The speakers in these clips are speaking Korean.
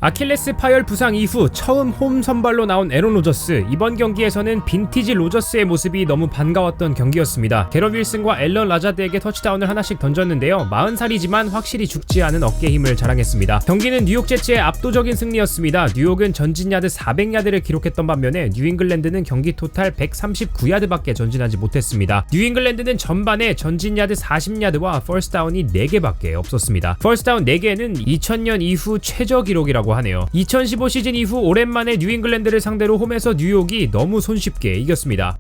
아킬레스 파열 부상 이후 처음 홈 선발로 나온 에런 로저스. 이번 경기에서는 빈티지 로저스의 모습이 너무 반가웠던 경기였습니다. 게럿 윌슨과 앨런 라자드에게 터치다운을 하나씩 던졌는데요. 40살이지만 확실히 죽지 않은 어깨 힘을 자랑했습니다. 경기는 뉴욕 제츠의 압도적인 승리였습니다. 뉴욕은 전진 야드 400야드를 기록했던 반면에 뉴잉글랜드는 경기 토탈 139야드밖에 전진하지 못했습니다. 뉴잉글랜드는 전반에 전진 야드 40야드와 퍼스트다운이 4개밖에 없었습니다. 퍼스트다운 4개는 2000년 이후 최저 기록이라고 하네요. 2015 시즌 이후 오랜만에 뉴잉글랜드를 상대로 홈에서 뉴욕이 너무 손쉽게 이겼습니다.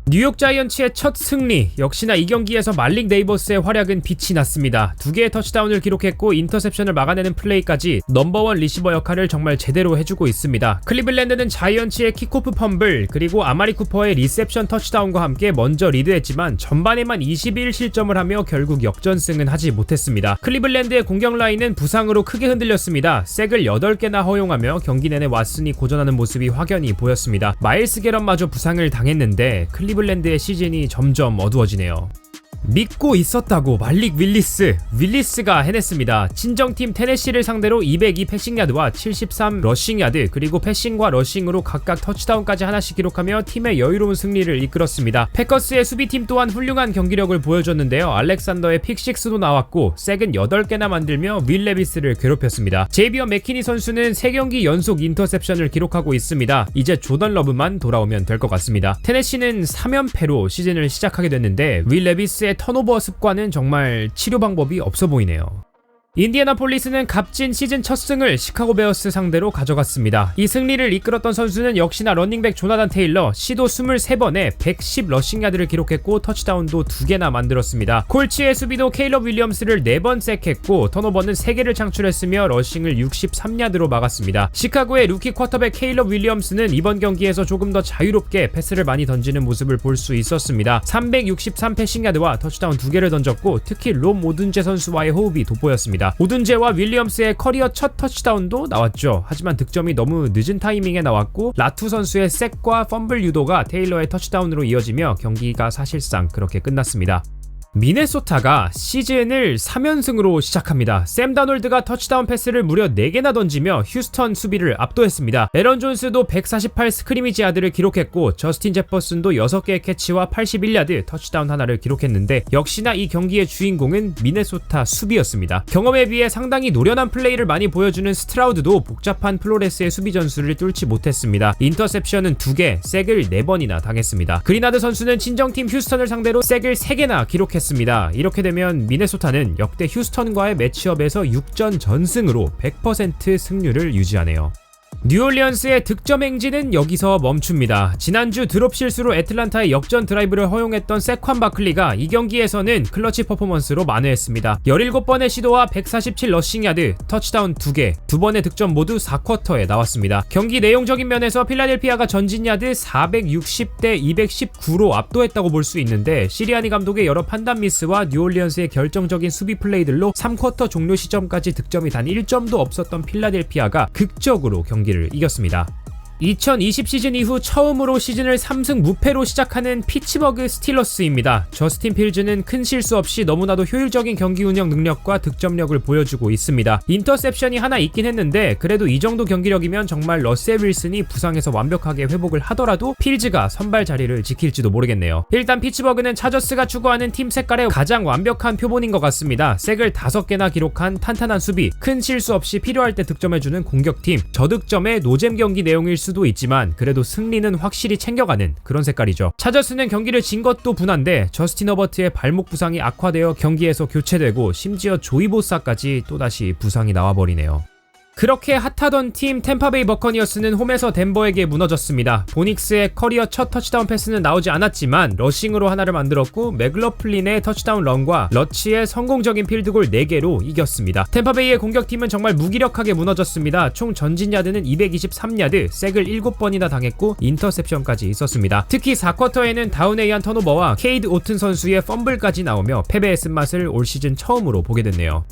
뉴욕 자이언츠의 첫 승리. 역시나 이 경기에서 말릭 네이버스의 활약은 빛이 났습니다. 2개의 터치다운을 기록했고 인터셉션을 막아내는 플레이까지 넘버원 리시버 역할을 정말 제대로 해주고 있습니다. 클리블랜드는 자이언츠의 킥오프 펌블 그리고 아마리 쿠퍼의 리셉션 터치다운과 함께 먼저 리드했지만 전반에만 21실점을 하며 결국 역전승은 하지 못했습니다. 클리블랜드의 공격 라인은 부상으로 크게 흔들렸습니다. 색을 8개나 허용하며 경기 내내 왓슨이 고전하는 모습이 확연히 보였습니다. 마일스 게럿마저 부상을 당했는데 클리블랜드의 시즌이 점점 어두워지네요. 믿고 있었다고 말릭 윌리스가 해냈습니다. 친정팀 테네시를 상대로 202 패싱야드와 73 러싱야드 그리고 패싱과 러싱으로 각각 터치다운까지 하나씩 기록하며 팀의 여유로운 승리를 이끌었습니다. 패커스의 수비팀 또한 훌륭한 경기력을 보여줬는데요. 알렉산더의 픽식스도 나왔고 색은 8개나 만들며 윌 레비스를 괴롭혔습니다. 제이비어 맥키니 선수는 3경기 연속 인터셉션을 기록하고 있습니다. 이제 조던 러브만 돌아오면 될 것 같습니다. 테네시는 3연패로 시즌을 시작하게 됐는데 윌 레비스의 턴오버 습관은 정말 치료 방법이 없어 보이네요. 인디애나폴리스는 값진 시즌 첫 승을 시카고 베어스 상대로 가져갔습니다. 이 승리를 이끌었던 선수는 역시나 러닝백 조나단 테일러. 시도 23번에 110 러싱야드를 기록했고 터치다운도 2개나 만들었습니다. 콜츠의 수비도 케일럽 윌리엄스를 4번 섹했고 턴오버는 3개를 창출했으며 러싱을 63야드로 막았습니다. 시카고의 루키 쿼터백 케일럽 윌리엄스는 이번 경기에서 조금 더 자유롭게 패스를 많이 던지는 모습을 볼 수 있었습니다. 363 패싱야드와 터치다운 2개를 던졌고 특히 롬 오둔제 선수와의 호흡이 돋보였습니다. 오둔제와 윌리엄스의 커리어 첫 터치다운도 나왔죠. 하지만 득점이 너무 늦은 타이밍에 나왔고 라투 선수의 색과 펌블 유도가 테일러의 터치다운으로 이어지며 경기가 사실상 그렇게 끝났습니다. 미네소타가 시즌을 3연승으로 시작합니다. 샘 다놀드가 터치다운 패스를 무려 4개나 던지며 휴스턴 수비를 압도했습니다. 에런 존스도 148 스크리미지 야드를 기록했고 저스틴 제퍼슨도 6개의 캐치와 81야드 터치다운 하나를 기록했는데 역시나 이 경기의 주인공은 미네소타 수비였습니다. 경험에 비해 상당히 노련한 플레이를 많이 보여주는 스트라우드도 복잡한 플로레스의 수비 전술을 뚫지 못했습니다. 인터셉션은 2개, 색을 4번이나 당했습니다. 그리나드 선수는 친정팀 휴스턴을 상대로 색을 3개나 기록했습니다. 이렇게 되면 미네소타는 역대 휴스턴과의 매치업에서 6전 전승으로 100% 승률을 유지하네요. 뉴올리언스의 득점 행진은 여기서 멈춥니다. 지난주 드롭 실수로 애틀란타의 역전 드라이브를 허용했던 세관 바클리가 이 경기에서는 클러치 퍼포먼스로 만회했습니다. 17번의 시도와 147 러싱야드, 터치다운 2개, 2번의 득점 모두 4쿼터에 나왔습니다. 경기 내용적인 면에서 필라델피아가 전진야드 460대 219로 압도했다고 볼 수 있는데 시리아니 감독의 여러 판단 미스와 뉴올리언스의 결정적인 수비 플레이들로 3쿼터 종료 시점까지 득점이 단 1점도 없었던 필라델피아가 극적으로 경기를 이겼습니다. 2020 시즌 이후 처음으로 시즌을 3승 무패로 시작하는 피츠버그 스틸러스입니다. 저스틴 필즈는 큰 실수 없이 너무나도 효율적인 경기 운영 능력과 득점력을 보여주고 있습니다. 인터셉션이 하나 있긴 했는데 그래도 이 정도 경기력이면 정말 러셀 윌슨이 부상에서 완벽하게 회복을 하더라도 필즈가 선발 자리를 지킬지도 모르겠네요. 일단 피츠버그는 차저스가 추구하는 팀 색깔의 가장 완벽한 표본인 것 같습니다. 색을 5개나 기록한 탄탄한 수비, 큰 실수 없이 필요할 때 득점해주는 공격팀, 저득점의 노잼 경기 내용일 수도 있지만 그래도 승리는 확실히 챙겨가는 그런 색깔이죠. 차저스는 경기를 진 것도 분한데 저스틴 허버트의 발목 부상이 악화되어 경기에서 교체되고 심지어 조이 보사까지 또다시 부상이 나와버리네요. 그렇게 핫하던 팀 템파베이 버커니어스는 홈에서 덴버에게 무너졌습니다. 보닉스의 커리어 첫 터치다운 패스는 나오지 않았지만 러싱으로 하나를 만들었고 맥러플린의 터치다운 런과 러치의 성공적인 필드골 4개로 이겼습니다. 템파베이의 공격팀은 정말 무기력하게 무너졌습니다. 총 전진 야드는 223야드, 색을 7번이나 당했고 인터셉션까지 있었습니다. 특히 4쿼터에는 다운에 의한 턴오버와 케이드 오튼 선수의 펌블까지 나오며 패배의 쓴맛을 올 시즌 처음으로 보게 됐네요.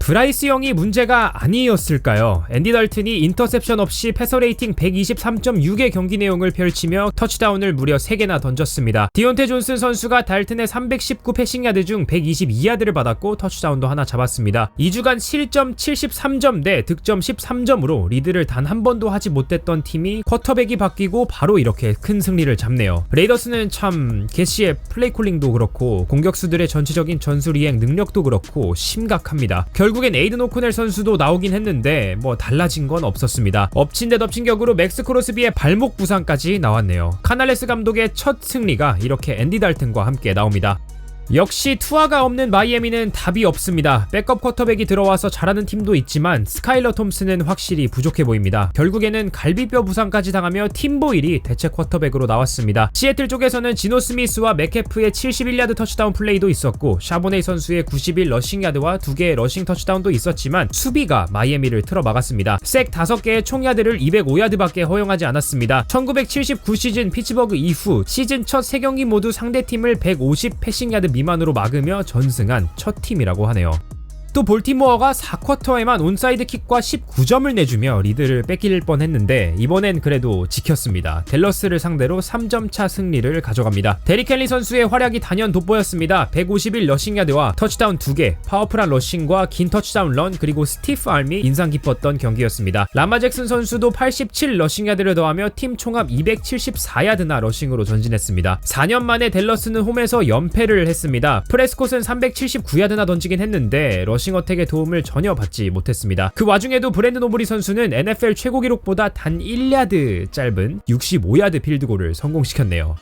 브라이스 영이 문제가 아니었을까요? 앤디 달튼이 인터셉션 없이 패서 레이팅 123.6의 경기 내용을 펼치며 터치다운을 무려 3개나 던졌습니다. 디온테 존슨 선수가 달튼의 319 패싱 야드 중 122야드를 받았고 터치다운도 하나 잡았습니다. 2주간 실점 73점 대 득점 13점으로 리드를 단 한 번도 하지 못했던 팀이 쿼터백이 바뀌고 바로 이렇게 큰 승리를 잡네요. 레이더스는 참 게시의 플레이콜링도 그렇고 공격수들의 전체적인 전술이행 능력도 그렇고 심각합니다. 결국엔 에이든 오코넬 선수도 나오긴 했는데 뭐 달라진 건 없었습니다. 엎친 데 덮친 격으로 맥스 크로스비의 발목 부상까지 나왔네요. 카날레스 감독의 첫 승리가 이렇게 앤디 달튼과 함께 나옵니다. 역시 투하가 없는 마이애미는 답이 없습니다. 백업 쿼터백이 들어와서 잘하는 팀도 있지만 스카일러 톰슨은 확실히 부족해 보입니다. 결국에는 갈비뼈 부상까지 당하며 팀 보일이 대체 쿼터백으로 나왔습니다. 시애틀 쪽에서는 지노 스미스와 맥캐프의 71야드 터치다운 플레이도 있었고 샤보네이 선수의 91 러싱야드와 2개의 러싱 터치다운도 있었지만 수비가 마이애미를 틀어막았습니다. 색 5개의 총야드를 205야드밖에 허용하지 않았습니다. 1979 시즌 피츠버그 이후 시즌 첫 3경기 모두 상대팀을 150 패싱야드 미만으로 막으며 전승한 첫 팀이라고 하네요. 또 볼티모어가 4쿼터에만 온사이드 킥과 19점을 내주며 리드를 뺏길 뻔했는데 이번엔 그래도 지켰습니다. 댈러스를 상대로 3점차 승리를 가져갑니다. 데릭 헨리 선수의 활약이 단연 돋보였습니다. 151 러싱야드와 터치다운 2개, 파워풀한 러싱과 긴 터치다운 런, 그리고 스티프 알미 인상 깊었던 경기였습니다. 라마 잭슨 선수도 87 러싱야드를 더하며 팀 총합 274야드나 러싱으로 전진했습니다. 4년 만에 댈러스는 홈에서 연패를 했습니다. 프레스콧은 379야드나 던지긴 했는데 러싱 어택의 도움을 전혀 받지 못했습니다. 그 와중에도 브랜든 오브리 선수는 NFL 최고 기록보다 단 1야드 짧은 65야드 필드골을 성공시켰네요.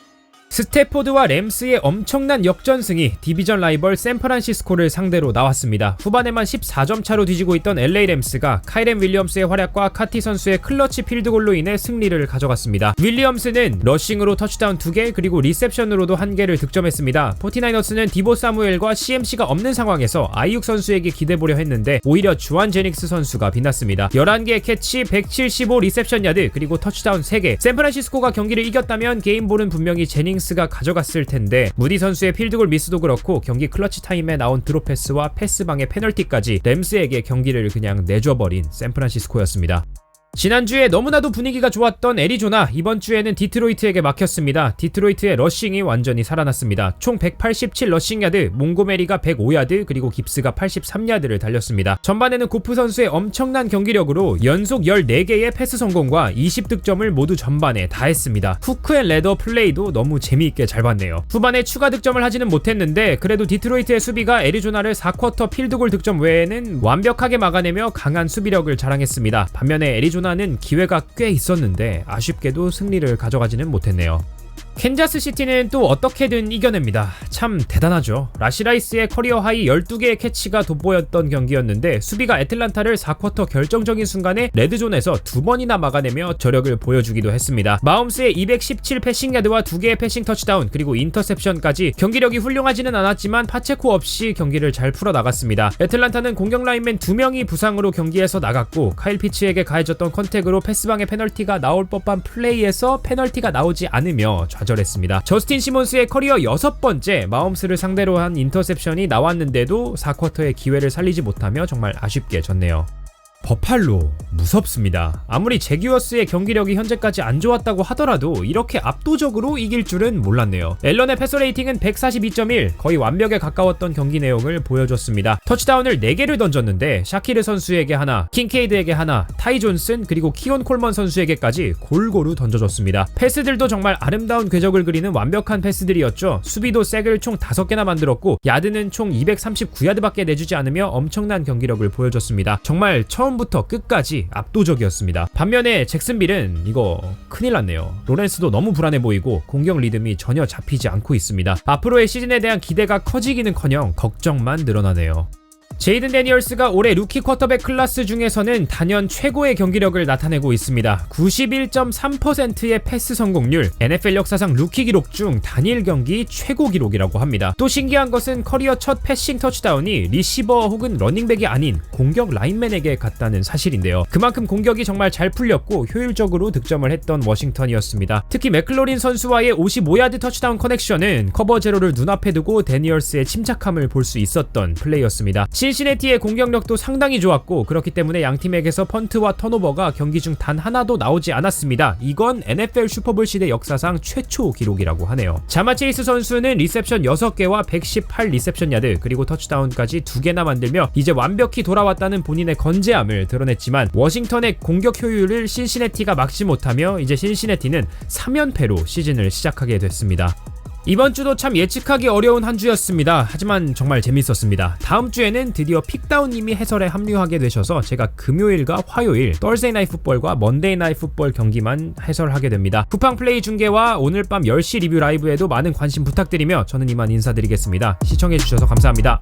스태포드와 램스의 엄청난 역전승이 디비전 라이벌 샌프란시스코를 상대로 나왔습니다. 후반에만 14점 차로 뒤지고 있던 LA 램스가 카이렌 윌리엄스의 활약과 카티 선수의 클러치 필드골로 인해 승리를 가져갔습니다. 윌리엄스는 러싱으로 터치다운 2개 그리고 리셉션으로도 1개를 득점했습니다. 49너스는 디보 사무엘과 CMC가 없는 상황에서 아이육 선수에게 기대보려 했는데 오히려 주안 제닉스 선수가 빛났습니다. 11개의 캐치, 175 리셉션 야드 그리고 터치다운 3개. 샌프란시스코가 경기를 이겼다면 게임볼은 분명히 제닝스가 가져갔을 텐데 무디 선수의 필드골 미스도 그렇고 경기 클러치 타임에 나온 드롭 패스와 패스방의 페널티까지 램스에게 경기를 그냥 내줘버린 샌프란시스코였습니다. 지난주에 너무나도 분위기가 좋았던 애리조나, 이번 주에는 디트로이트에게 막혔습니다. 디트로이트의 러싱이 완전히 살아났습니다. 총 187 러싱야드, 몽고메리가 105야드, 그리고 깁스가 83야드를 달렸습니다. 전반에는 고프 선수의 엄청난 경기력으로 연속 14개의 패스 성공과 20득점을 모두 전반에 다 했습니다. 후크 앤 레더 플레이도 너무 재미있게 잘 봤네요. 후반에 추가 득점을 하지는 못했는데 그래도 디트로이트의 수비가 애리조나를 4쿼터 필드골 득점 외에는 완벽하게 막아내며 강한 수비력을 자랑했습니다. 반면에 애리조나는 기회가 꽤 있었는데 아쉽게도 승리를 가져가지는 못했네요. 캔자스시티는 또 어떻게든 이겨냅니다. 참 대단하죠. 라시라이스의 커리어 하이 12개의 캐치가 돋보였던 경기였는데 수비가 애틀란타를 4쿼터 결정적인 순간에 레드존에서 2번이나 막아내며 저력을 보여주기도 했습니다. 마홈스의 217 패싱야드와 2개의 패싱 터치다운 그리고 인터셉션까지 경기력이 훌륭하지는 않았지만 파체코 없이 경기를 잘 풀어나갔습니다. 애틀란타는 공격 라인맨 2명이 부상으로 경기에서 나갔고 카일 피츠에게 가해졌던 컨택으로 패스방에 페널티가 나올 법한 플레이에서 페널티가 나오지 않으며 좌절했습니다. 저스틴 시몬스의 커리어 6번째 마홈스를 상대로 한 인터셉션이 나왔는데도 4쿼터의 기회를 살리지 못하며 정말 아쉽게 졌네요. 버팔로 무섭습니다. 아무리 제규어스의 경기력이 현재까지 안 좋았다고 하더라도 이렇게 압도적으로 이길 줄은 몰랐네요. 앨런의 패서 레이팅은 142.1, 거의 완벽에 가까웠던 경기 내용을 보여줬습니다. 터치다운을 4개를 던졌는데 샤키르 선수에게 하나, 킹케이드에게 하나, 타이 존슨 그리고 키온 콜먼 선수에게까지 골고루 던져줬습니다. 패스들도 정말 아름다운 궤적을 그리는 완벽한 패스들이었죠. 수비도 색을 총 5개나 만들었고 야드는 총 239야드밖에 내주지 않으며 엄청난 경기력을 보여줬습니다. 정말 처음부터 끝까지 압도적이었습니다. 반면에 잭슨빌은 이거 큰일 났네요. 로렌스도 너무 불안해 보이고 공격 리듬이 전혀 잡히지 않고 있습니다. 앞으로의 시즌에 대한 기대가 커지기는커녕 걱정만 늘어나네요. 제이든 데니얼스가 올해 루키 쿼터백 클래스 중에서는 단연 최고의 경기력을 나타내고 있습니다. 91.3%의 패스 성공률, NFL 역사상 루키 기록 중 단일 경기 최고 기록이라고 합니다. 또 신기한 것은 커리어 첫 패싱 터치다운이 리시버 혹은 러닝백이 아닌 공격 라인맨에게 갔다는 사실인데요. 그만큼 공격이 정말 잘 풀렸고 효율적으로 득점을 했던 워싱턴이었습니다. 특히 맥클로린 선수와의 55야드 터치다운 커넥션은 커버 제로를 눈앞에 두고 데니얼스의 침착함을 볼 수 있었던 플레이였습니다. 신시내티의 공격력도 상당히 좋았고 그렇기 때문에 양 팀에게서 펀트와 턴오버가 경기 중 단 하나도 나오지 않았습니다. 이건 NFL 슈퍼볼 시대 역사상 최초 기록이라고 하네요. 자마 체이스 선수는 리셉션 6개와 118 리셉션 야드 그리고 터치다운까지 2개나 만들며 이제 완벽히 돌아왔다는 본인의 건재함을 드러냈지만 워싱턴의 공격 효율을 신시내티가 막지 못하며 이제 신시내티는 3연패로 시즌을 시작하게 됐습니다. 이번 주도 참 예측하기 어려운 한 주였습니다. 하지만 정말 재밌었습니다. 다음 주에는 드디어 픽다운님이 해설에 합류하게 되셔서 제가 금요일과 화요일 Thursday Night Football과 Monday Night Football 경기만 해설하게 됩니다. 쿠팡 플레이 중계와 오늘 밤 10시 리뷰 라이브에도 많은 관심 부탁드리며 저는 이만 인사드리겠습니다. 시청해주셔서 감사합니다.